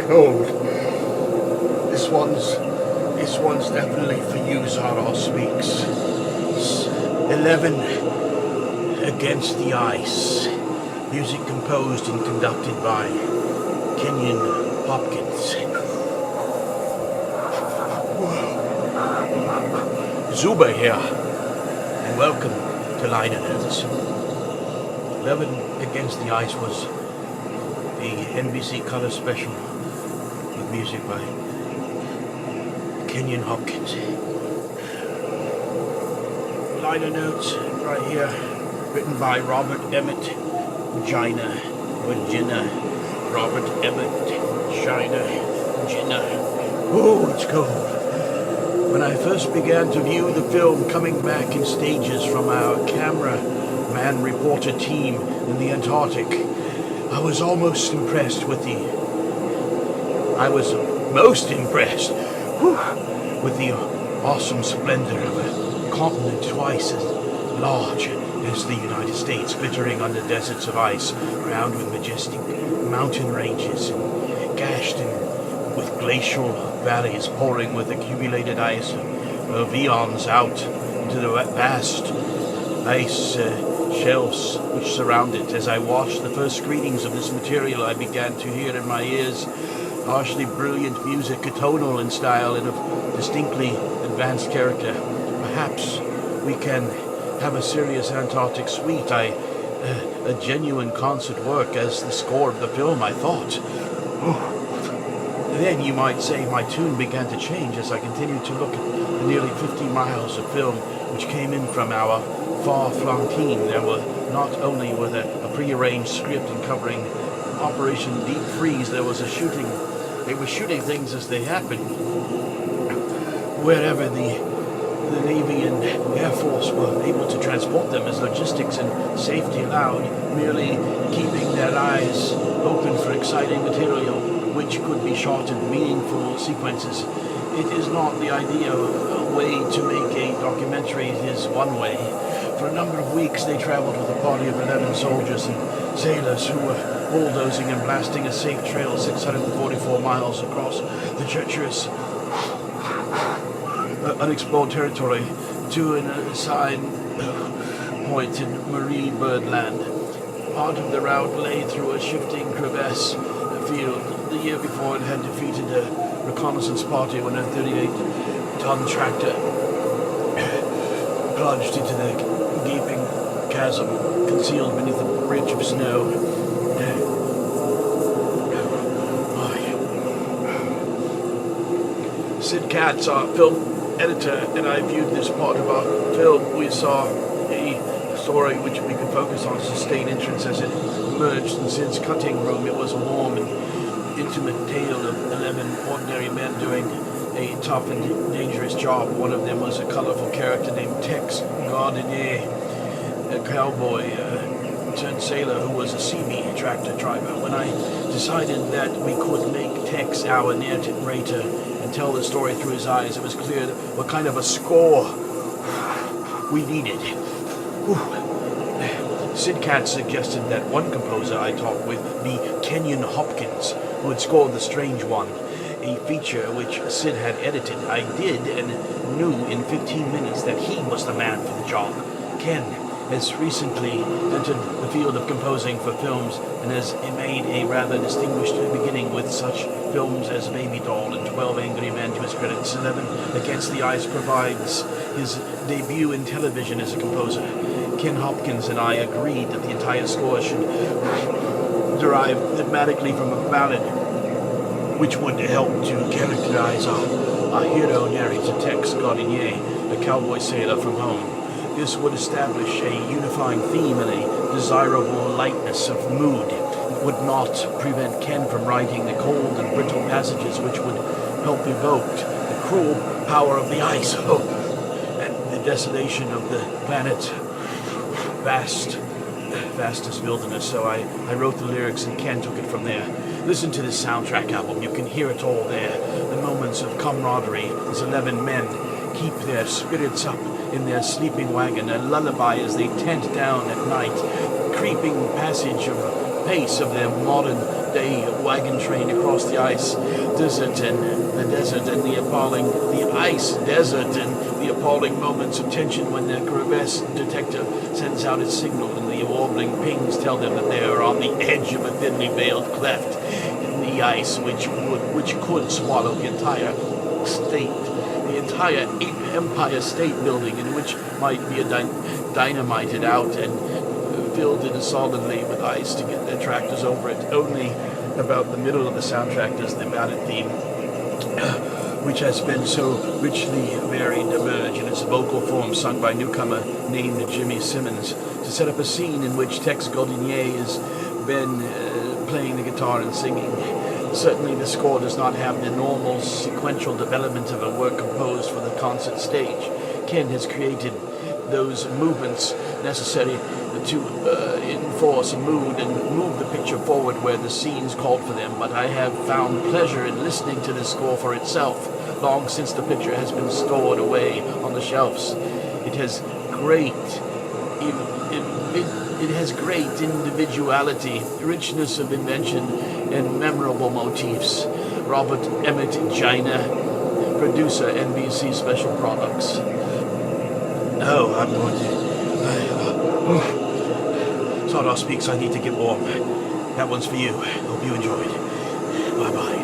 cold. This one's definitely for you, Zardoz Speaks. 11 Against the Ice. Music composed and conducted by Kenyon Hopkins. Zooba here, and welcome to Liner Notes. 11 Against the Ice was the NBC Color Special with music by Kenyon Hopkins. Liner Notes right here, written by Robert Emmett Virginia. Robert Emmett Virginia. Oh, it's cold. When I first began to view the film coming back in stages from our cameraman reporter team in the Antarctic, I was most impressed with the awesome splendor of a continent twice as large as the United States, glittering under deserts of ice, crowned with majestic mountain ranges and gashed with glacial valleys pouring with accumulated ice of eons out into the vast ice shelves which surround it. As I watched the first screenings of this material, I began to hear in my ears harshly brilliant music, atonal in style and of distinctly advanced character. Perhaps we can have a serious Antarctic suite, a genuine concert work as the score of the film, I thought. Then, you might say, my tune began to change as I continued to look at the nearly 50 miles of film which came in from our far-flung team. Not only were there a prearranged script and covering Operation Deep Freeze, there was they were shooting things as they happened. Wherever the Navy and Air Force were able to transport them as logistics and safety allowed, merely keeping their eyes open for exciting material which could be shot in meaningful sequences. It is not the ideal way to make a documentary. It is one way. For a number of weeks they traveled with a party of 11 soldiers and sailors who were bulldozing and blasting a safe trail 644 miles across the treacherous unexplored territory to an assigned point in Marie Birdland. Part of the route lay through a shifting crevasse field. The year before, it had defeated a reconnaissance party when a 38-ton tractor plunged into the gaping chasm concealed beneath a ridge of snow. Sid Katz, our film editor, and I viewed this part of our film. We saw a story which we could focus on sustained interest as it emerged in Sid's cutting room. It was a warm and intimate tale of 11 ordinary men doing a tough and dangerous job. One of them was a colorful character named Tex Gardenier, a cowboy turned sailor who was a CB tractor driver. When I decided that we could make Tex our narrator and tell the story through his eyes, it was clear what kind of a score we needed. Sid Katz suggested that one composer I talked with be Kenyon Hopkins, who had scored The Strange One, a feature which Sid had edited. I did, and knew in 15 minutes that he was the man for the job. Ken has recently entered the field of composing for films and has made a rather distinguished beginning with such films as Baby Doll and 12 Angry Men to his credit. 11 Against the Ice provides his debut in television as a composer. Ken Hopkins and I agreed that the entire score should derive thematically from a ballad which would help to characterize our hero narrator Tex Gardenier, a cowboy sailor from home. This would establish a unifying theme and a desirable lightness of mood. It would not prevent Ken from writing the cold and brittle passages which would help evoke the cruel power of the ice and the desolation of the planet's vastest wilderness. So I wrote the lyrics and Ken took it from there. Listen to this soundtrack album. You can hear it all there. The moments of camaraderie as 11 men keep their spirits up in their sleeping wagon, a lullaby as they tent down at night, creeping passage of pace of their modern-day wagon train across the ice desert and the ice desert and the appalling moments of tension when the crevasse detector sends out its signal and the warbling pings tell them that they are on the edge of a thinly veiled cleft in the ice which could swallow the entire Empire State Building, and which might be dynamited out and filled in solidly with ice to get their tractors over it. Only about the middle of the soundtrack does the ballad theme, which has been so richly varied, emerge in its vocal form, sung by a newcomer named Jimmy Simmons, to set up a scene in which Tex Goldinier has been playing the guitar and singing. Certainly the score does not have the normal sequential development of a work composed for the concert stage. Ken has created those movements necessary to enforce a mood and move the picture forward where the scenes called for them, but I have found pleasure in listening to the score for itself, long since the picture has been stored away on the shelves. It has great individuality, richness of invention, and memorable motifs. Robert Emmett Gina, producer, NBC Special Products. Oh, I'm going to... Zardoz Speaks, I need to get warm. That one's for you. Hope you enjoyed. Bye-bye.